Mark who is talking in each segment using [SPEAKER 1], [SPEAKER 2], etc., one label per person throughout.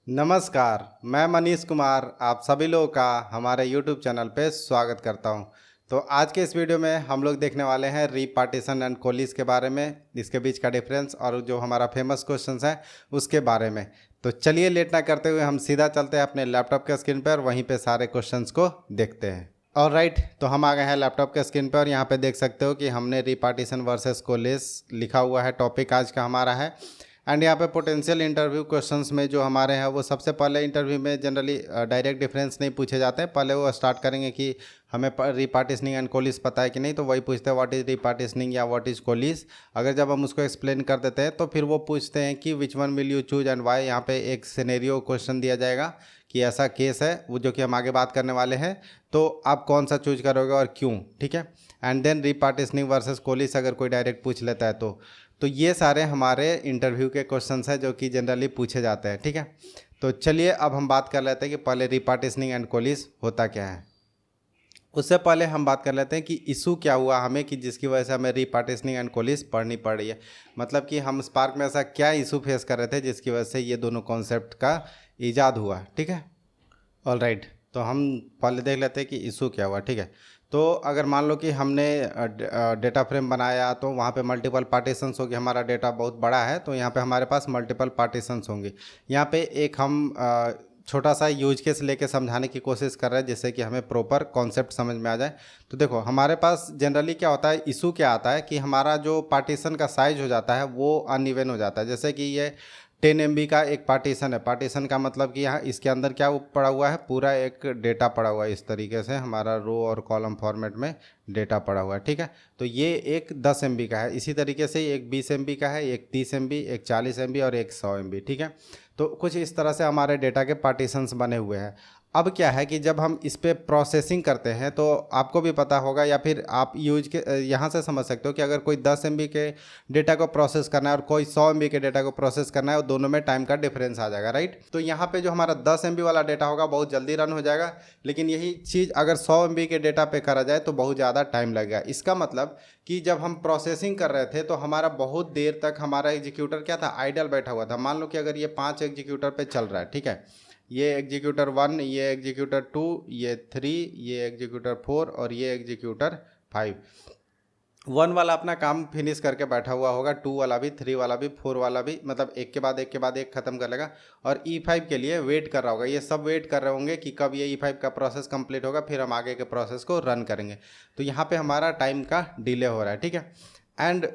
[SPEAKER 1] नमस्कार, मैं मनीष कुमार आप सभी लोगों का हमारे YouTube चैनल पे स्वागत करता हूं। तो आज के इस वीडियो में हम लोग देखने वाले हैं रीपार्टीशन एंड कोलिस के बारे में, इसके बीच का डिफरेंस और जो हमारा फेमस क्वेश्चंस है उसके बारे में। तो चलिए लेट ना करते हुए हम सीधा चलते हैं अपने लैपटॉप के स्क्रीन पर, वहीं पे सारे क्वेश्चंस को देखते हैं। और राइट, तो हम आ गए हैं लैपटॉप के स्क्रीन पर और यहाँ पे देख सकते हो कि हमने रीपार्टीशन वर्सेस कोलिस लिखा हुआ है, टॉपिक आज का हमारा है। एंड यहाँ पे पोटेंशियल इंटरव्यू क्वेश्चंस में जो हमारे हैं वो सबसे पहले इंटरव्यू में जनरली डायरेक्ट डिफरेंस नहीं पूछे जाते हैं। पहले वो स्टार्ट करेंगे कि हमें रीपार्टीशनिंग एंड कोलिस पता है कि नहीं, तो वही पूछते हैं व्हाट इज़ रीपार्टीशनिंग या व्हाट इज़ कोलिस। अगर जब हम उसको एक्सप्लेन कर देते हैं तो फिर वो पूछते हैं कि which one will you choose and why. यहाँ पे एक सिनेरियो क्वेश्चन दिया जाएगा कि ऐसा केस है वो जो कि हम आगे बात करने वाले हैं, तो आप कौन सा चूज करोगे और क्यों, ठीक है। एंड देन रीपार्टीशनिंग वर्सेस कोलिस अगर कोई डायरेक्ट पूछ लेता है तो ये सारे हमारे इंटरव्यू के क्वेश्चंस हैं जो कि जनरली पूछे जाते हैं, ठीक है। तो चलिए अब हम बात कर लेते हैं कि पहले रीपार्टीशनिंग एंड कोलिस होता क्या है। उससे पहले हम बात कर लेते हैं कि इशू क्या हुआ हमें कि जिसकी वजह से हमें रीपार्टीशनिंग एंड कोलिस पढ़नी पड़ रही है। मतलब कि हम स्पार्क में ऐसा क्या इशू फेस कर रहे थे जिसकी वजह से ये दोनों कॉन्सेप्ट का ईजाद हुआ, ठीक है। ऑल राइट, तो हम पहले देख लेते हैं कि इशू क्या हुआ, ठीक है। तो अगर मान लो कि हमने डेटा फ्रेम बनाया तो वहाँ पे मल्टीपल पार्टीशंस होगी, हमारा डेटा बहुत बड़ा है तो यहाँ पे हमारे पास मल्टीपल पार्टीशंस होंगे। यहाँ पे एक हम छोटा सा यूज केस लेके समझाने की कोशिश कर रहे हैं जिससे कि हमें प्रॉपर कॉन्सेप्ट समझ में आ जाए। तो देखो हमारे पास जनरली क्या होता है, इशू क्या आता है कि हमारा जो पार्टीशन का साइज हो जाता है वो अनइवन हो जाता है। जैसे कि ये 10 MB का एक पार्टीशन है। पार्टीशन का मतलब कि यहाँ इसके अंदर क्या पड़ा हुआ है, पूरा एक डेटा पड़ा हुआ है। इस तरीके से हमारा रो और कॉलम फॉर्मेट में डेटा पड़ा हुआ है, ठीक है। तो ये एक 10 MB का है। इसी तरीके से एक 20 MB का है, एक 30 MB, एक 40 MB और एक 100 MB, ठीक है। तो कुछ इस तरह से हमारे डेटा के पार्टीशंस बने हुए हैं। अब क्या है कि जब हम इस पर प्रोसेसिंग करते हैं तो आपको भी पता होगा या फिर आप यूज के यहाँ से समझ सकते हो कि अगर कोई 10 MB के डेटा को प्रोसेस करना है और कोई 100 MB के डेटा को प्रोसेस करना है, और दोनों में टाइम का डिफरेंस आ जाएगा, राइट। तो यहाँ पे जो हमारा 10 MB वाला डेटा होगा बहुत जल्दी रन हो जाएगा, लेकिन यही चीज़ अगर 100 MB के डेटा पे करा जाए तो बहुत ज़्यादा टाइम लगेगा। इसका मतलब कि जब हम प्रोसेसिंग कर रहे थे तो हमारा बहुत देर तक हमारा एग्जीक्यूटर क्या था, आइडल बैठा हुआ था। मान लो कि अगर ये 5 एग्जीक्यूटर पे चल रहा है, ठीक है, ये एग्जीक्यूटर 1, ये एग्जीक्यूटर 2, ये 3, ये एग्जीक्यूटर 4 और ये एग्जीक्यूटर 5। 1 वाला अपना काम फिनिश करके बैठा हुआ होगा, 2 वाला भी, 3 वाला भी, 4 वाला भी, मतलब एक के बाद एक के बाद एक खत्म कर लेगा। और E5 के लिए वेट कर रहा होगा। ये सब वेट कर रहे होंगे कि कब ये E5 का प्रोसेस कंप्लीट होगा, फिर हम आगे के प्रोसेस को रन करेंगे। तो यहाँ पे हमारा टाइम का डिले हो रहा है, ठीक है। एंड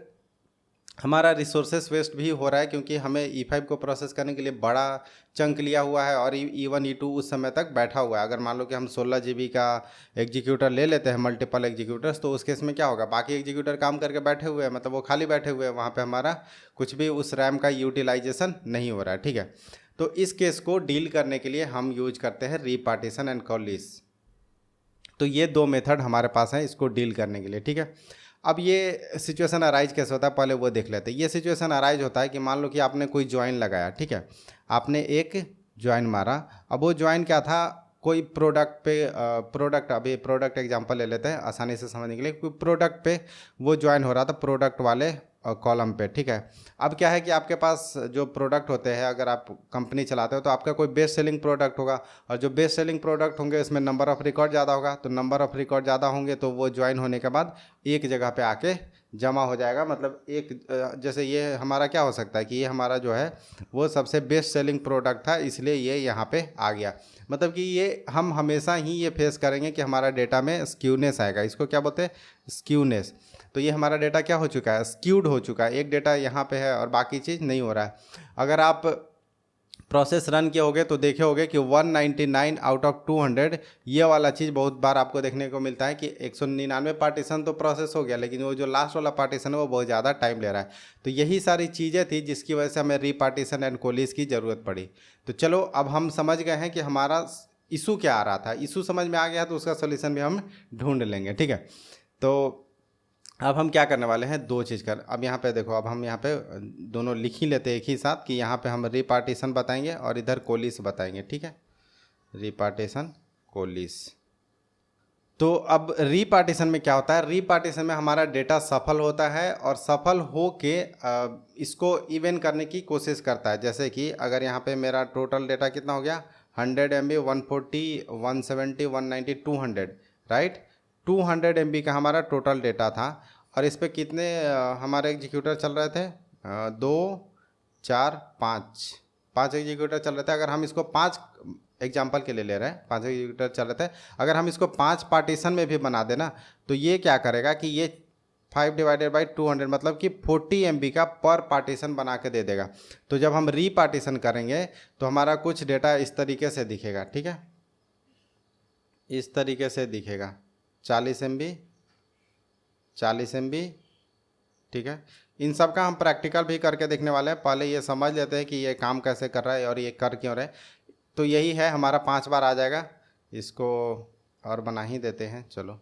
[SPEAKER 1] हमारा रिसोर्सेस वेस्ट भी हो रहा है क्योंकि हमें E5 को प्रोसेस करने के लिए बड़ा चंक लिया हुआ है और E1 E2 उस समय तक बैठा हुआ है। अगर मान लो कि हम 16 GB का एग्जीक्यूटर ले लेते हैं, मल्टीपल एग्जीक्यूटर्स, तो उस केस में क्या होगा, बाकी एग्जीक्यूटर काम करके बैठे हुए हैं, मतलब वो खाली बैठे हुए हैं, वहाँ पे हमारा कुछ भी उस रैम का यूटिलाइजेशन नहीं हो रहा है, ठीक है। तो इस केस को डील करने के लिए हम यूज करते हैं रीपार्टीशन एंड कोलिस। तो ये दो मेथड हमारे पास हैं इसको डील करने के लिए, ठीक है। अब ये सिचुएशन अराइज कैसे होता है पहले वो देख लेते हैं। ये सिचुएशन अराइज होता है कि मान लो कि आपने कोई ज्वाइन लगाया, ठीक है, आपने एक ज्वाइन मारा। अब वो ज्वाइन क्या था, कोई प्रोडक्ट पे प्रोडक्ट, अभी प्रोडक्ट एग्जांपल ले लेते हैं आसानी से समझने के लिए। कोई प्रोडक्ट पे वो ज्वाइन हो रहा था, प्रोडक्ट वाले कॉलम पे, ठीक है। अब क्या है कि आपके पास जो प्रोडक्ट होते हैं, अगर आप कंपनी चलाते हो तो आपका कोई बेस्ट सेलिंग प्रोडक्ट होगा, और जो बेस्ट सेलिंग प्रोडक्ट होंगे उसमें नंबर ऑफ़ रिकॉर्ड ज़्यादा होगा। तो नंबर ऑफ़ रिकॉर्ड ज़्यादा होंगे तो वो ज्वाइन होने के बाद एक जगह पे आके जमा हो जाएगा। मतलब एक जैसे ये हमारा क्या हो सकता है कि ये हमारा जो है वो सबसे बेस्ट सेलिंग प्रोडक्ट था, इसलिए ये यहाँ पे आ गया। मतलब कि ये हम हमेशा ही ये फेस करेंगे कि हमारा डेटा में स्क्यूनेस आएगा। इसको क्या बोलते हैं, स्क्यूनेस। तो ये हमारा डेटा क्या हो चुका है, स्क्यूड हो चुका है। एक डेटा यहाँ पे है और बाकी चीज़ नहीं हो रहा है। अगर आप प्रोसेस रन किए होगे तो देखे होगे कि 199 आउट ऑफ 200 ये वाला चीज़ बहुत बार आपको देखने को मिलता है कि 199 पार्टीशन तो प्रोसेस हो गया, लेकिन वो जो लास्ट वाला पार्टीशन है वो बहुत ज़्यादा टाइम ले रहा है। तो यही सारी चीज़ें थी जिसकी वजह से हमें रीपार्टीशन एंड कोलिस की ज़रूरत पड़ी। तो चलो अब हम समझ गए हैं कि हमारा इशू क्या आ रहा था। इशू समझ में आ गया तो उसका सोल्यूशन भी हम ढूंढ लेंगे, ठीक है। तो अब हम क्या करने वाले हैं, दो चीज़ कर। अब यहाँ पे देखो, अब हम यहाँ पे दोनों लिख ही लेते हैं एक ही साथ कि यहाँ पे हम रीपार्टीशन बताएंगे और इधर कोलिस बताएंगे, ठीक है। रीपार्टीशन कोलिस, तो अब रीपार्टीशन में क्या होता है, रीपार्टीशन में हमारा डेटा सफल होता है और सफल हो के इसको इवन करने की कोशिश करता है। जैसे कि अगर यहाँ पे मेरा टोटल डेटा कितना हो गया 100 MB 140 170 190 200 राइट, 200 MB का हमारा टोटल डेटा था और इस पर कितने हमारे एग्जीक्यूटर चल रहे थे 2 4 5 एग्जीक्यूटर चल रहे थे। अगर हम इसको 5 एग्जाम्पल के लिए ले रहे हैं 5 एग्जीक्यूटर चल रहे थे, अगर हम इसको 5 पार्टीशन में भी बना देना तो ये क्या करेगा कि ये 5/200 मतलब कि 40 MB का पर पार्टीशन बना के दे देगा। तो जब हम रीपार्टीशन करेंगे तो हमारा कुछ डेटा इस तरीके से दिखेगा, ठीक है, इस तरीके से दिखेगा 40 MB 40 MB, ठीक है। इन सब का हम प्रैक्टिकल भी करके देखने वाले हैं, पहले ये समझ लेते हैं कि ये काम कैसे कर रहा है और ये कर क्यों रहा है। तो यही है हमारा 5 बार आ जाएगा, इसको और बना ही देते हैं चलो,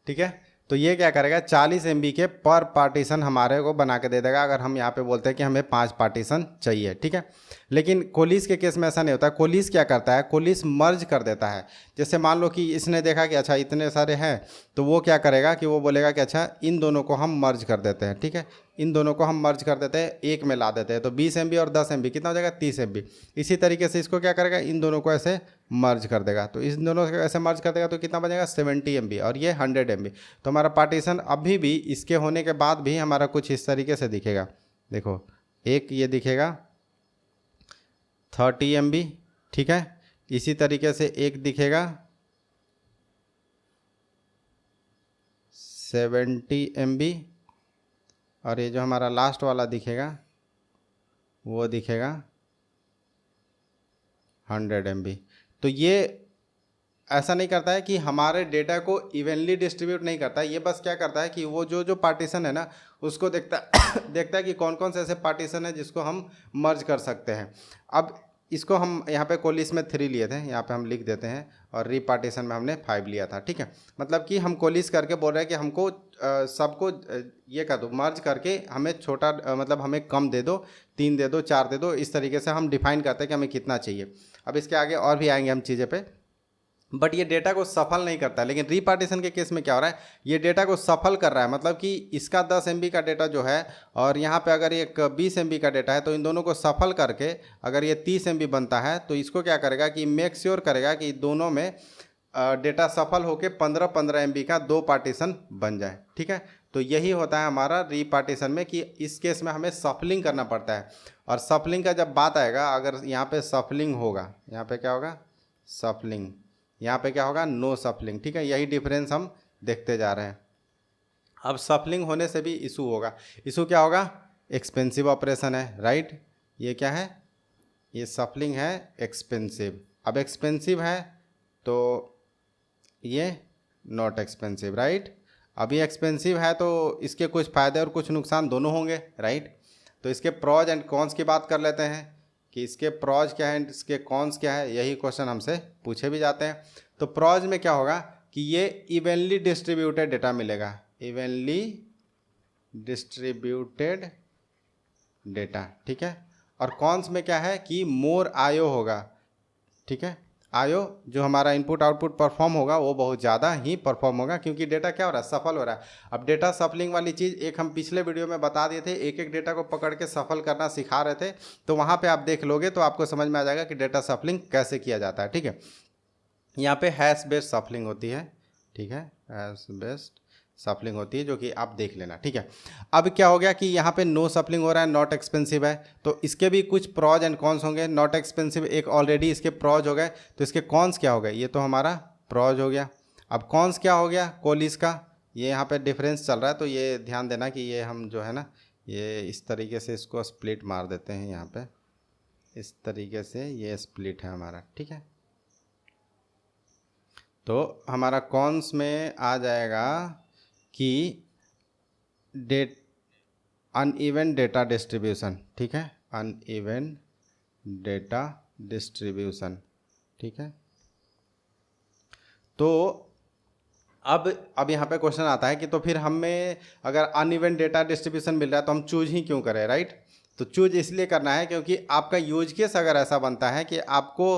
[SPEAKER 1] ठीक है। तो ये क्या करेगा 40 MB के पर पार्टीशन हमारे को बना के दे देगा अगर हम यहाँ पे बोलते हैं कि हमें 5 पार्टीशन चाहिए, ठीक है। लेकिन कोलिस के केस में ऐसा नहीं होता। कोलिस क्या करता है, कोलिस मर्ज कर देता है। जैसे मान लो कि इसने देखा कि अच्छा इतने सारे हैं, तो वो क्या करेगा कि वो बोलेगा कि अच्छा इन दोनों को हम मर्ज कर देते हैं, ठीक है, इन दोनों को हम मर्ज कर देते हैं, एक में ला देते हैं। तो 20 MB और 10 MB कितना हो जाएगा 30 MB। इसी तरीके से इसको क्या करेगा, इन दोनों को ऐसे मर्ज कर देगा। तो इस दोनों को ऐसे मर्ज कर देगा तो कितना बनेगा 70 MB और ये 100 MB। तो हमारा पार्टीशन अभी भी इसके होने के बाद भी हमारा कुछ इस तरीके से दिखेगा। देखो एक ये दिखेगा 30 MB, ठीक है। इसी तरीके से एक दिखेगा 70 MB और ये जो हमारा लास्ट वाला दिखेगा वो दिखेगा 100 MB। तो ये ऐसा नहीं करता है कि हमारे डेटा को इवनली डिस्ट्रीब्यूट नहीं करता है, ये बस क्या करता है कि वो जो पार्टीशन है ना उसको देखता है कि कौन कौन से ऐसे पार्टीशन है जिसको हम मर्ज कर सकते हैं। अब इसको हम यहाँ पे कोलिस में 3 लिए थे, यहाँ पे हम लिख देते हैं, और रीपार्टीशन में हमने 5 लिया था, ठीक है। मतलब कि हम कोलिस करके बोल रहे हैं कि हमको सबको ये कर दो, मर्ज करके हमें छोटा मतलब हमें कम दे दो, 3 दे दो, 4 दे दो, इस तरीके से हम डिफाइन करते हैं कि हमें कितना चाहिए। अब इसके आगे और भी आएंगे हम चीज़ें पे, बट ये डेटा को सफल नहीं करता है। लेकिन रीपार्टीशन के केस में क्या हो रहा है, ये डेटा को सफल कर रहा है। मतलब कि इसका 10 MB का डेटा जो है और यहाँ पे अगर एक 20 MB का डेटा है, तो इन दोनों को सफल करके अगर ये 30 MB बनता है तो इसको क्या करेगा कि मेक श्योर करेगा कि दोनों में डेटा सफल होके 15-15 MB का 2 पार्टीशन बन जाए, ठीक है। तो यही होता है हमारा रीपार्टीशन में कि इस केस में हमें सफलिंग करना पड़ता है। और सफलिंग का जब बात आएगा, अगर यहाँ पे सफलिंग होगा, यहाँ पे क्या होगा सफलिंग, यहाँ पे क्या होगा नो सफलिंग, ठीक है। यही डिफरेंस हम देखते जा रहे हैं। अब सफलिंग होने से भी इशू होगा। इशू क्या होगा, एक्सपेंसिव ऑपरेशन है, राइट। ये क्या है, ये सफलिंग है एक्सपेंसिव। अब एक्सपेंसिव है तो ये नॉट एक्सपेंसिव, राइट। अब ये एक्सपेंसिव है तो इसके कुछ फ़ायदे और कुछ नुकसान दोनों होंगे, राइट। तो इसके प्रॉज एंड कॉन्स की बात कर लेते हैं कि इसके प्रॉज क्या है, इसके कॉन्स क्या है, यही क्वेश्चन हमसे पूछे भी जाते हैं। तो प्रॉज में क्या होगा कि ये इवनली डिस्ट्रीब्यूटेड डेटा मिलेगा, इवनली डिस्ट्रीब्यूटेड डेटा, ठीक है। और कॉन्स में क्या है कि मोर आयो होगा, ठीक है। आयो जो हमारा इनपुट आउटपुट परफॉर्म होगा वो बहुत ज़्यादा ही परफॉर्म होगा, क्योंकि डेटा क्या हो रहा है सफल हो रहा है। अब डेटा सफलिंग वाली चीज़ एक हम पिछले वीडियो में बता दिए थे, एक एक डेटा को पकड़ के सफल करना सिखा रहे थे, तो वहाँ पे आप देख लोगे तो आपको समझ में आ जाएगा कि डेटा सफलिंग कैसे किया जाता है, ठीक है। यहाँ पे हैश बेस्ड सफलिंग होती है, ठीक है, हैश बेस्ड सफलिंग होती है, जो कि आप देख लेना, ठीक है। अब क्या हो गया कि यहाँ पे नो सफलिंग हो रहा है, नॉट एक्सपेंसिव है, तो इसके भी कुछ प्रॉज एंड कॉन्स होंगे। नॉट एक्सपेंसिव एक ऑलरेडी इसके प्रॉज हो गए, तो इसके कॉन्स क्या हो गए, ये तो हमारा प्रॉज हो गया। अब कॉन्स क्या हो गया कोलिस का, ये यहाँ पे डिफरेंस चल रहा है, तो ये ध्यान देना कि ये हम जो है ना ये इस तरीके से इसको स्प्लिट मार देते हैं, यहाँ पे इस तरीके से ये स्प्लिट है हमारा, ठीक है। तो हमारा कॉन्स में आ जाएगा कि अनइवन डेटा डिस्ट्रीब्यूशन, ठीक है, अनइवन डेटा डिस्ट्रीब्यूशन, ठीक है। तो अब यहाँ पे क्वेश्चन आता है कि तो फिर हमें अगर अनइवन डेटा डिस्ट्रीब्यूशन मिल रहा है तो हम चूज ही क्यों करें, राइट। तो चूज इसलिए करना है क्योंकि आपका यूज केस अगर ऐसा बनता है कि आपको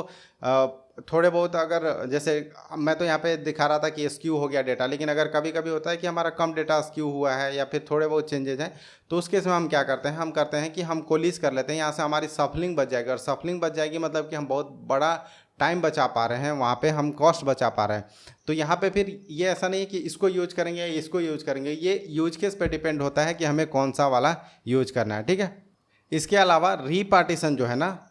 [SPEAKER 1] थोड़े बहुत अगर जैसे मैं तो यहाँ पे दिखा रहा था कि स्क्यू हो गया डेटा, लेकिन अगर कभी कभी होता है कि हमारा कम डेटा स्क्यू हुआ है या फिर थोड़े बहुत चेंजेज हैं, तो उस केस में हम क्या करते हैं, हम करते हैं कि हम कोलिस कर लेते हैं। यहाँ से हमारी सफलिंग बच जाएगी, और सफलिंग बच जाएगी मतलब कि हम बहुत बड़ा टाइम बचा पा रहे हैं, वहाँ पे हम कॉस्ट बचा पा रहे हैं। तो यहाँ पे फिर ये ऐसा नहीं है कि इसको यूज करेंगे या इसको यूज करेंगे, ये यूज केस पे डिपेंड होता है कि हमें कौन सा वाला यूज करना है, ठीक है। इसके अलावा रीपार्टीशन जो है ना,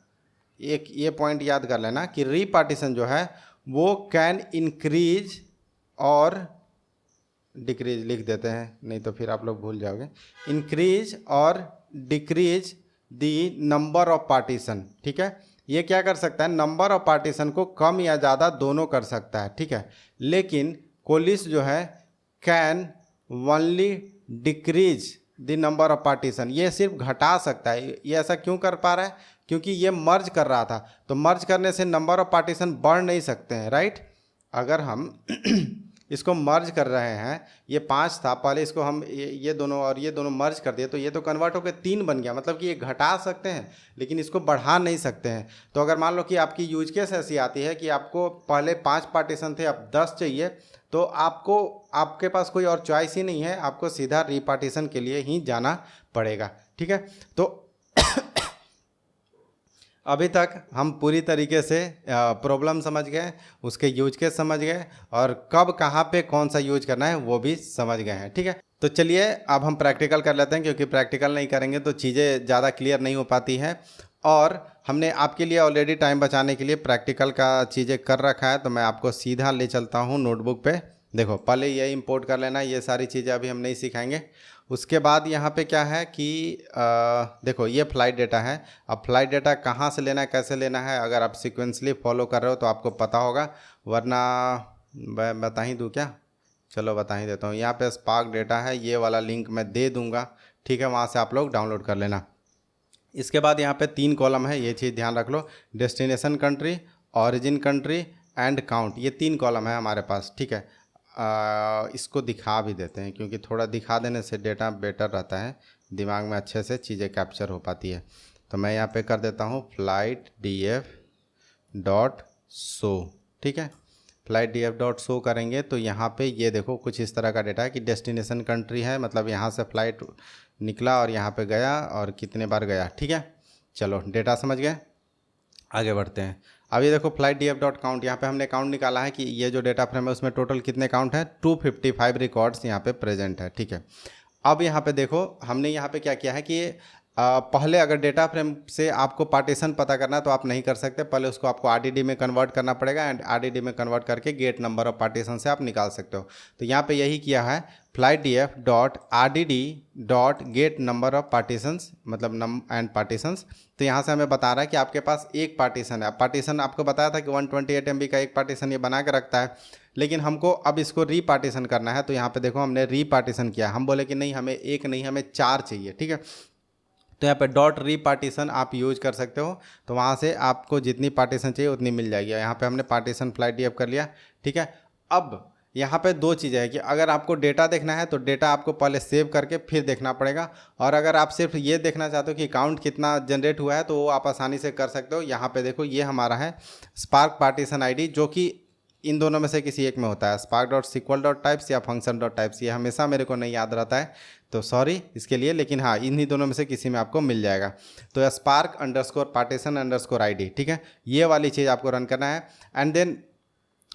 [SPEAKER 1] एक ये पॉइंट याद कर लेना कि रीपार्टीशन जो है वो कैन इंक्रीज और डिक्रीज लिख देते हैं, नहीं तो फिर आप लोग भूल जाओगे। इंक्रीज और decrease the number of partition, ठीक है। ये क्या कर सकता है, नंबर ऑफ पार्टीशन को कम या ज़्यादा दोनों कर सकता है, ठीक है। लेकिन कोलिस जो है can only decrease the number of partition, ये सिर्फ घटा सकता है। ये ऐसा क्यों कर पा रहा है, क्योंकि ये मर्ज कर रहा था, तो मर्ज करने से नंबर ऑफ पार्टीशन बढ़ नहीं सकते हैं, राइट। अगर हम इसको मर्ज कर रहे हैं, ये 5 था पहले, इसको हम ये दोनों और ये दोनों मर्ज कर दिए, तो ये तो कन्वर्ट होकर 3 बन गया। मतलब कि ये घटा सकते हैं लेकिन इसको बढ़ा नहीं सकते हैं। तो अगर मान लो कि आपकी यूज केस ऐसी आती है कि आपको पहले 5 पार्टीशन थे, अब 10 चाहिए, तो आपके पास कोई और चॉइस ही नहीं है, आपको सीधा रीपार्टीशन के लिए ही जाना पड़ेगा, ठीक है। तो अभी तक हम पूरी तरीके से प्रॉब्लम समझ गए, उसके यूज केस समझ गए, और कब कहाँ पे कौन सा यूज करना है वो भी समझ गए हैं, ठीक है। तो चलिए अब हम प्रैक्टिकल कर लेते हैं, क्योंकि प्रैक्टिकल नहीं करेंगे तो चीज़ें ज़्यादा क्लियर नहीं हो पाती हैं। और हमने आपके लिए ऑलरेडी टाइम बचाने के लिए प्रैक्टिकल का चीज़ें कर रखा है, तो मैं आपको सीधा ले चलता हूँ नोटबुक पे। देखो पहले ये इंपोर्ट कर लेना, ये सारी चीज़ें अभी हम नहीं सिखाएंगे। उसके बाद यहाँ पे क्या है कि देखो ये फ्लाइट डेटा है। अब फ्लाइट डेटा कहाँ से लेना है, कैसे लेना है, अगर आप सीक्वेंसली फॉलो कर रहे हो तो आपको पता होगा, वरना मैं बता ही दूँ क्या? चलो बता ही देता हूँ। यहाँ पे स्पार्क डेटा है, ये वाला लिंक मैं दे दूँगा, ठीक है, वहाँ से आप लोग डाउनलोड कर लेना। इसके बाद यहाँ पे 3 कॉलम है, ये चीज़ ध्यान रख लो। Destination country, origin country and count, ये 3 कॉलम है हमारे पास, ठीक है। इसको दिखा भी देते हैं, क्योंकि थोड़ा दिखा देने से डेटा बेटर रहता है, दिमाग में अच्छे से चीज़ें कैप्चर हो पाती है। तो मैं यहाँ पे कर देता हूँ flight df डॉट शो, ठीक है। flight df डॉट शो करेंगे तो यहाँ पे ये देखो कुछ इस तरह का डेटा है कि डेस्टिनेशन कंट्री है, मतलब यहाँ से फ़्लाइट निकला और यहाँ पे गया और कितने बार गया, ठीक है। चलो डेटा समझ गए, आगे बढ़ते हैं। अब ये देखो फ्लाइट df डॉट काउंट, यहाँ पे हमने काउंट निकाला है कि ये जो डेटा फ्रेम है उसमें टोटल कितने काउंट है, 255 रिकॉर्ड्स यहाँ पे प्रेजेंट है, ठीक है। अब यहाँ पे देखो हमने यहाँ पे क्या किया है कि पहले अगर डेटा फ्रेम से आपको पार्टीशन पता करना है तो आप नहीं कर सकते, पहले उसको आपको RDD में कन्वर्ट करना पड़ेगा, एंड RDD में कन्वर्ट करके गेट नंबर ऑफ पार्टीशन से आप निकाल सकते हो। तो यहाँ पे यही किया है, flight df dot RDD dot gate number of partitions, मतलब नम एंड पार्टीशंस। तो यहाँ से हमें बता रहा है कि आपके पास एक पार्टीशन है। पार्टीशन आपको बताया था कि 128 MB का एक पार्टीशन ये बना के रखता है, लेकिन हमको अब इसको रीपार्टीशन करना है। तो यहाँ पे देखो हमने रीपार्टीशन किया, हम बोले कि नहीं हमें एक नहीं हमें 4 चाहिए, ठीक है। तो यहाँ पे डॉट रीपार्टीशन आप यूज कर सकते हो, तो वहाँ से आपको जितनी पार्टीशन चाहिए उतनी मिल जाएगी। यहाँ पे हमने पार्टीशन फ्लाइट df कर लिया, ठीक है। अब यहाँ पे 2 चीज़ें हैं कि अगर आपको डेटा देखना है तो डेटा आपको पहले सेव करके फिर देखना पड़ेगा, और अगर आप सिर्फ ये देखना चाहते हो कि काउंट कितना जनरेट हुआ है तो वो आप आसानी से कर सकते हो। यहाँ पे देखो ये हमारा है स्पार्क पार्टीशन ID, जो कि इन दोनों में से किसी एक में होता है, spark dot sequel dot types या फंक्शन डॉट टाइप्स। ये हमेशा मेरे को नहीं याद रहता है तो सॉरी इसके लिए, लेकिन हाँ इन्हीं दोनों में से किसी में आपको मिल जाएगा। तो spark underscore partition underscore ID, ठीक है, ये वाली चीज़ आपको रन करना है। एंड देन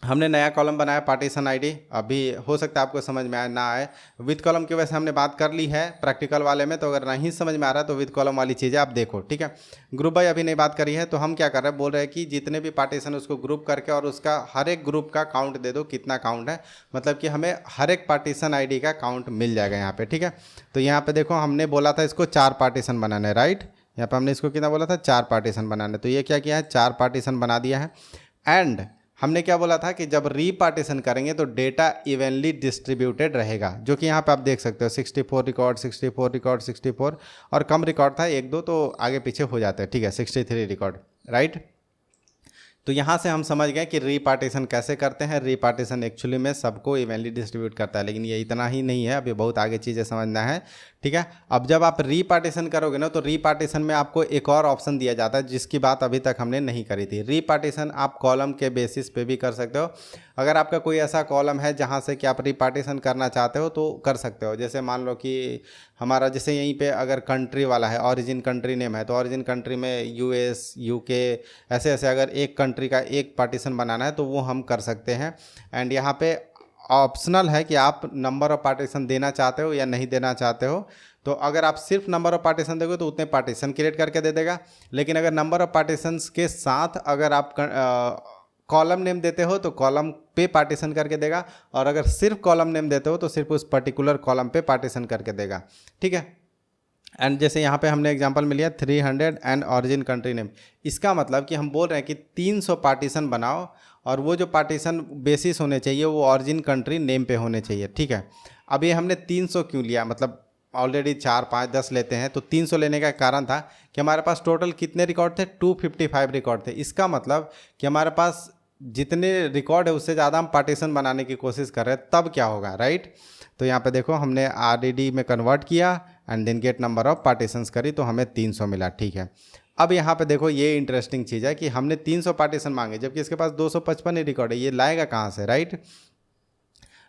[SPEAKER 1] हमने नया कॉलम बनाया पार्टीशन ID, अभी हो सकता है आपको समझ में आए ना आए। विद कॉलम की वजह से हमने बात कर ली है प्रैक्टिकल वाले में, तो अगर नहीं समझ में आ रहा है तो विद कॉलम वाली चीज़ें आप देखो, ठीक है। ग्रुप बाय अभी नहीं बात करी है, तो हम क्या कर रहे हैं, बोल रहे हैं कि जितने भी पार्टीशन उसको ग्रुप करके और उसका हर एक ग्रुप का काउंट दे दो, कितना काउंट है, मतलब कि हमें हर एक पार्टीशन ID का काउंट मिल जाएगा यहाँ पे, ठीक है। तो यहाँ पे देखो हमने बोला था इसको 4 पार्टीशन बनाने, राइट। यहाँ पे हमने इसको कितना बोला था, 4 पार्टीशन बनाने, तो ये क्या किया है, 4 पार्टीशन बना दिया है। एंड हमने क्या बोला था कि जब रीपार्टीशन करेंगे तो डेटा इवनली डिस्ट्रीब्यूटेड रहेगा, जो कि यहाँ पे आप देख सकते हो 64 रिकॉर्ड 64 रिकॉर्ड 64, और कम रिकॉर्ड था 1-2 तो आगे पीछे हो जाते हैं, ठीक है, 63 रिकॉर्ड, राइट। तो यहाँ से हम समझ गए कि रीपार्टीशन कैसे करते हैं। रीपार्टीशन एक्चुअली में सबको इवनली डिस्ट्रीब्यूट करता है, लेकिन ये इतना ही नहीं है, अभी बहुत आगे चीज़ें समझना है। ठीक है, अब जब आप रीपार्टीशन करोगे ना, तो रीपार्टीशन में आपको एक और ऑप्शन दिया जाता है जिसकी बात अभी तक हमने नहीं करी थी। रीपार्टीशन आप कॉलम के बेसिस पे भी कर सकते हो। अगर आपका कोई ऐसा कॉलम है जहाँ से कि आप रीपार्टीशन करना चाहते हो तो कर सकते हो। जैसे मान लो कि हमारा जैसे यहीं पे अगर कंट्री वाला है, ओरिजिन कंट्री नेम है, तो ओरिजिन कंट्री में यूएस, यूके, ऐसे ऐसे अगर एक कंट्री का एक पार्टीशन बनाना है तो वो हम कर सकते हैं। एंड यहाँ पे ऑप्शनल है कि आप नंबर ऑफ पार्टीशन देना चाहते हो या नहीं देना चाहते हो। तो अगर आप सिर्फ नंबर ऑफ पार्टीशन दोगे तो उतने पार्टीशन क्रिएट करके दे देगा, लेकिन अगर नंबर ऑफ पार्टीशंस के साथ अगर आप कॉलम नेम देते हो तो कॉलम पे पार्टीशन करके देगा, और अगर सिर्फ कॉलम नेम देते हो तो सिर्फ उस पर्टिकुलर कॉलम पे पार्टीशन करके देगा। ठीक है, एंड जैसे यहाँ पे हमने एग्जांपल में लिया 300 एंड ऑरिजिन कंट्री नेम। इसका मतलब कि हम बोल रहे हैं कि 300 पार्टीशन बनाओ, और वो जो पार्टीशन बेसिस होने चाहिए वो ऑरिजिन कंट्री नेम पे होने चाहिए। ठीक है, अब ये हमने 300 क्यों लिया, मतलब ऑलरेडी 4, 5, 10 लेते हैं, तो 300 लेने का कारण था कि हमारे पास टोटल कितने रिकॉर्ड थे, 255 रिकॉर्ड थे। इसका मतलब कि हमारे पास जितने रिकॉर्ड है उससे ज़्यादा हम पार्टीशन बनाने की कोशिश कर रहे हैं, तब क्या होगा, राइट। तो यहाँ पे देखो हमने RDD में कन्वर्ट किया and then get number of partitions करी तो हमें 300 मिला। ठीक है, अब यहाँ पे देखो ये इंटरेस्टिंग चीज़ है कि हमने 300 पार्टीशन मांगे जबकि इसके पास 255 ही रिकॉर्ड है, ये लाएगा कहाँ से, राइट।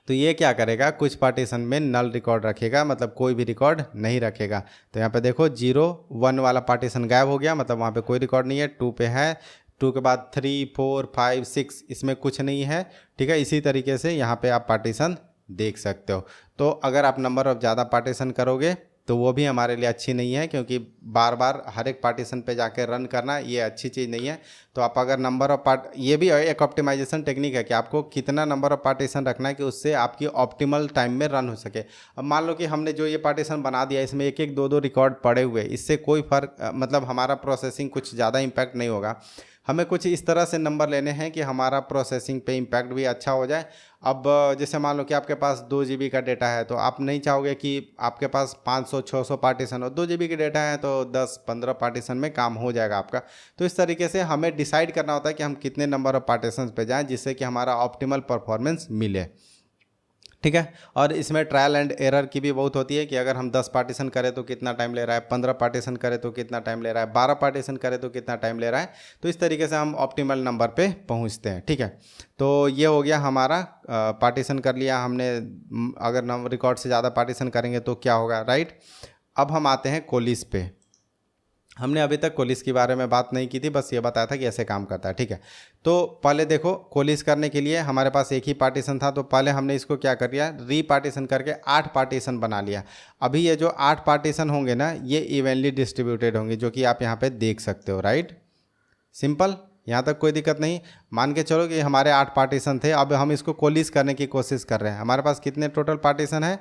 [SPEAKER 1] तो ये क्या करेगा, कुछ पार्टीशन में नल रिकॉर्ड रखेगा, मतलब कोई भी रिकॉर्ड नहीं रखेगा। तो यहाँ पे देखो 0, 1 वाला पार्टीशन गायब हो गया, मतलब वहाँ पे कोई रिकॉर्ड नहीं है। 2 पे है, 2 के बाद 3, 4, 5, 6 इसमें कुछ नहीं है। ठीक है, इसी तरीके से यहाँ पे आप पार्टीशन देख सकते हो। तो अगर आप नंबर ऑफ ज़्यादा पार्टीशन करोगे तो वो भी हमारे लिए अच्छी नहीं है, क्योंकि बार बार हर एक पार्टीशन पे जाके रन करना ये अच्छी चीज़ नहीं है। तो आप अगर नंबर ऑफ ये भी एक ऑप्टिमाइजेशन टेक्निक है कि आपको कितना नंबर ऑफ पार्टीशन रखना है कि उससे आपकी ऑप्टिमल टाइम में रन हो सके। अब मान लो कि हमने जो ये पार्टीशन बना दिया इसमें 1-1, 2-2 रिकॉर्ड पड़े हुए, इससे कोई फ़र्क मतलब हमारा प्रोसेसिंग कुछ ज़्यादा इम्पैक्ट नहीं होगा। हमें कुछ इस तरह से नंबर लेने हैं कि हमारा प्रोसेसिंग पे इम्पैक्ट भी अच्छा हो जाए। अब जैसे मान लो कि आपके पास 2 GB का डेटा है, तो आप नहीं चाहोगे कि आपके पास 500-600 पार्टीशन हो। 2 GB का डेटा है तो 10-15 पार्टीशन में काम हो जाएगा आपका। तो इस तरीके से हमें डिसाइड करना होता है कि हम कितने नंबर ऑफ पार्टीशन पे जाएं जिससे कि हमारा ऑप्टिमल परफॉर्मेंस मिले। ठीक है, और इसमें ट्रायल एंड एरर की भी बहुत होती है कि अगर हम 10 पार्टीशन करें तो कितना टाइम ले रहा है, 15 पार्टीशन करें तो कितना टाइम ले रहा है, 12 पार्टीशन करें तो कितना टाइम ले रहा है। तो इस तरीके से हम ऑप्टिमल नंबर पे पहुंचते हैं। ठीक है, तो ये हो गया हमारा पार्टीशन कर लिया हमने। अगर नंबर रिकॉर्ड से ज़्यादा पार्टीशन करेंगे तो क्या होगा, राइट। अब हम आते हैं कोलिस पे। हमने अभी तक कोलिस के बारे में बात नहीं की थी, बस ये बताया था कि ऐसे काम करता है। ठीक है, तो पहले देखो कोलिस करने के लिए हमारे पास एक ही पार्टीशन था, तो पहले हमने इसको क्या कर लिया, रीपार्टीशन करके 8 पार्टीशन बना लिया। अभी ये जो 8 पार्टीशन होंगे ना, ये इवनली डिस्ट्रीब्यूटेड होंगे, जो कि आप यहाँ पे देख सकते हो, राइट। सिंपल, यहाँ तक कोई दिक्कत नहीं। मान के चलो कि हमारे 8 पार्टीशन थे, अब हम इसको कोलिस करने की कोशिश कर रहे हैं। हमारे पास कितने टोटल पार्टीशन है,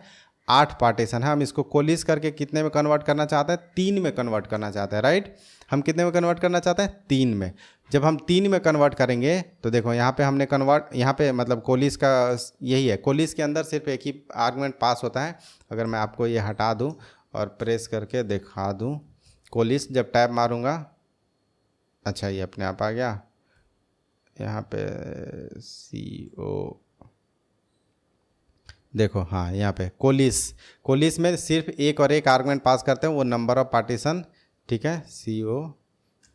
[SPEAKER 1] 8 पार्टीशन है। हम इसको कोलिस करके कितने में कन्वर्ट करना चाहते हैं, 3 में कन्वर्ट करना चाहते हैं, राइट। हम कितने में कन्वर्ट करना चाहते हैं, 3 में। जब हम 3 में कन्वर्ट करेंगे तो देखो यहाँ पे हमने कन्वर्ट, यहाँ पे मतलब कोलिस का यही है, कोलिस के अंदर सिर्फ एक ही आर्गुमेंट पास होता है। अगर मैं आपको ये हटा दूँ और प्रेस करके दिखा दूँ, कोलिस जब टैब मारूँगा, अच्छा ये अपने आप आ गया यहाँ पे CO, देखो हाँ यहाँ पे कोलिस में सिर्फ एक और एक आर्गुमेंट पास करते हैं, वो नंबर ऑफ पार्टीशन। ठीक है, CO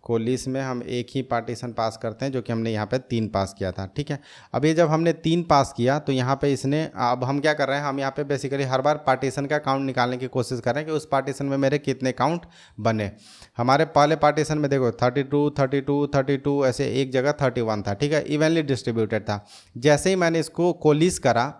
[SPEAKER 1] कोलिस में हम एक ही पार्टीशन पास करते हैं, जो कि हमने यहाँ पे 3 पास किया था। ठीक है, अभी जब हमने 3 पास किया तो यहाँ पे इसने, अब हम क्या कर रहे हैं, हम यहाँ पे बेसिकली हर बार पार्टीशन का काउंट निकालने की कोशिश कर रहे हैं कि उस पार्टीशन में मेरे कितने काउंट बने। हमारे पहले पार्टीशन में देखो 32, 32, 32 ऐसे एक जगह 31 था। ठीक है, इवनली डिस्ट्रीब्यूटेड था। जैसे ही मैंने इसको कोलिस करा,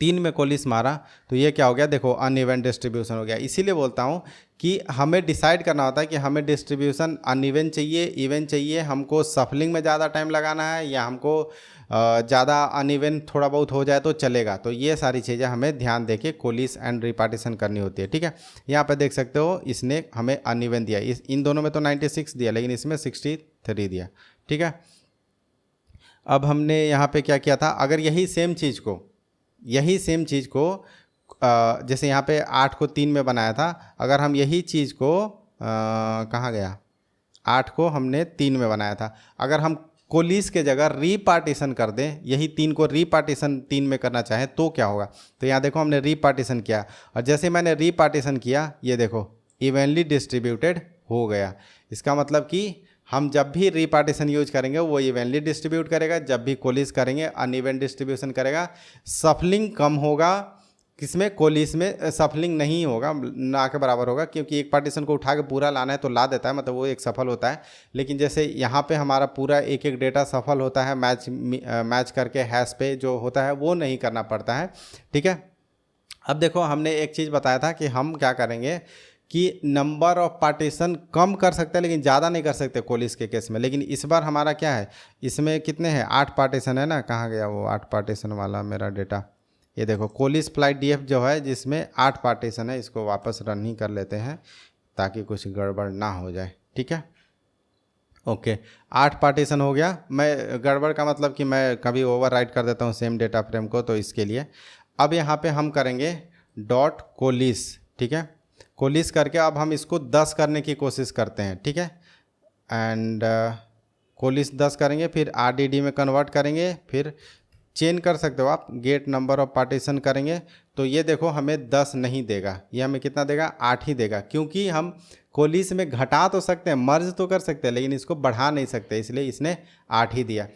[SPEAKER 1] 3 में कोलिस मारा, तो ये क्या हो गया, देखो अनइवन डिस्ट्रीब्यूशन हो गया। इसीलिए बोलता हूँ कि हमें डिसाइड करना होता है कि हमें डिस्ट्रीब्यूशन अनइवन चाहिए, इवन चाहिए, हमको सफलिंग में ज़्यादा टाइम लगाना है, या हमको ज़्यादा अनइवन थोड़ा बहुत हो जाए तो चलेगा। तो ये सारी चीज़ें हमें ध्यान देके कोलिस एंड रिपार्टीशन करनी होती है। ठीक है, यहाँ पे देख सकते हो इसने हमें अनइवन दिया, इन दोनों में तो 96 दिया, लेकिन इसमें 63 दिया। ठीक है, अब हमने यहाँ पे क्या किया था, अगर यही सेम चीज़ को जैसे यहाँ पे 8 को 3 में बनाया था, अगर हम यही चीज़ को कहाँ गया, 8 को हमने 3 में बनाया था, अगर हम कोलिस के जगह रीपार्टीशन कर दें, यही 3 को रीपार्टीशन 3 में करना चाहें तो क्या होगा। तो यहाँ देखो हमने रीपार्टीशन किया और जैसे मैंने रीपार्टीशन किया ये देखो इवनली डिस्ट्रीब्यूटेड हो गया। इसका मतलब कि हम जब भी रीपार्टीशन यूज करेंगे वो इवनली डिस्ट्रीब्यूट करेगा, जब भी कोलिस करेंगे अनइवन डिस्ट्रीब्यूशन करेगा। सफलिंग कम होगा किसमें, कोलिस में सफलिंग नहीं होगा, ना के बराबर होगा, क्योंकि एक पार्टीशन को उठा के पूरा लाना है तो ला देता है, मतलब वो एक सफल होता है। लेकिन जैसे यहाँ पे हमारा पूरा एक एक डेटा सफल होता है मैच करके हैश पे जो होता है वो नहीं करना पड़ता है, ठीक है। अब देखो हमने एक चीज़ बताया था कि हम क्या करेंगे कि नंबर ऑफ पार्टीशन कम कर सकते हैं लेकिन ज़्यादा नहीं कर सकते कोलिस के केस में। लेकिन इस बार हमारा क्या है, इसमें कितने हैं 8 पार्टीशन है ना, कहाँ गया वो 8 पार्टीशन वाला मेरा डेटा। ये देखो कोलिस फ्लाइट डीएफ जो है जिसमें 8 पार्टीशन है, इसको वापस रन ही कर लेते हैं ताकि कुछ गड़बड़ ना हो जाए, ठीक है। ओके 8 पार्टीशन हो गया। मैं गड़बड़ का मतलब कि मैं कभी ओवर राइट कर देता हूँ सेम डेटा फ्रेम को, तो इसके लिए अब यहाँ पे हम करेंगे डॉट कोलिस, ठीक है। कोलिस करके अब हम इसको 10 करने की कोशिश करते हैं, ठीक है। एंड कोलिस 10 करेंगे, फिर RDD में कन्वर्ट करेंगे, फिर चेंज कर सकते हो आप, गेट नंबर ऑफ पार्टीशन करेंगे तो ये देखो हमें 10 नहीं देगा, ये हमें कितना देगा 8 ही देगा, क्योंकि हम कोलिस में घटा तो सकते हैं, मर्ज तो कर सकते हैं, लेकिन इसको बढ़ा नहीं सकते, इसलिए इसने 8 ही दिया।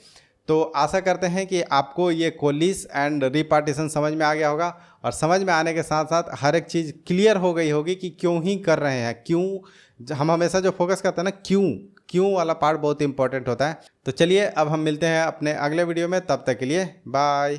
[SPEAKER 1] तो आशा करते हैं कि आपको ये कोलिस एंड रीपार्टीशन समझ में आ गया होगा, और समझ में आने के साथ साथ हर एक चीज़ क्लियर हो गई होगी कि क्यों ही कर रहे हैं, क्यों हम हमेशा जो फोकस करते हैं ना क्यों वाला पार्ट बहुत इंपॉर्टेंट होता है। तो चलिए अब हम मिलते हैं अपने अगले वीडियो में, तब तक के लिए बाय।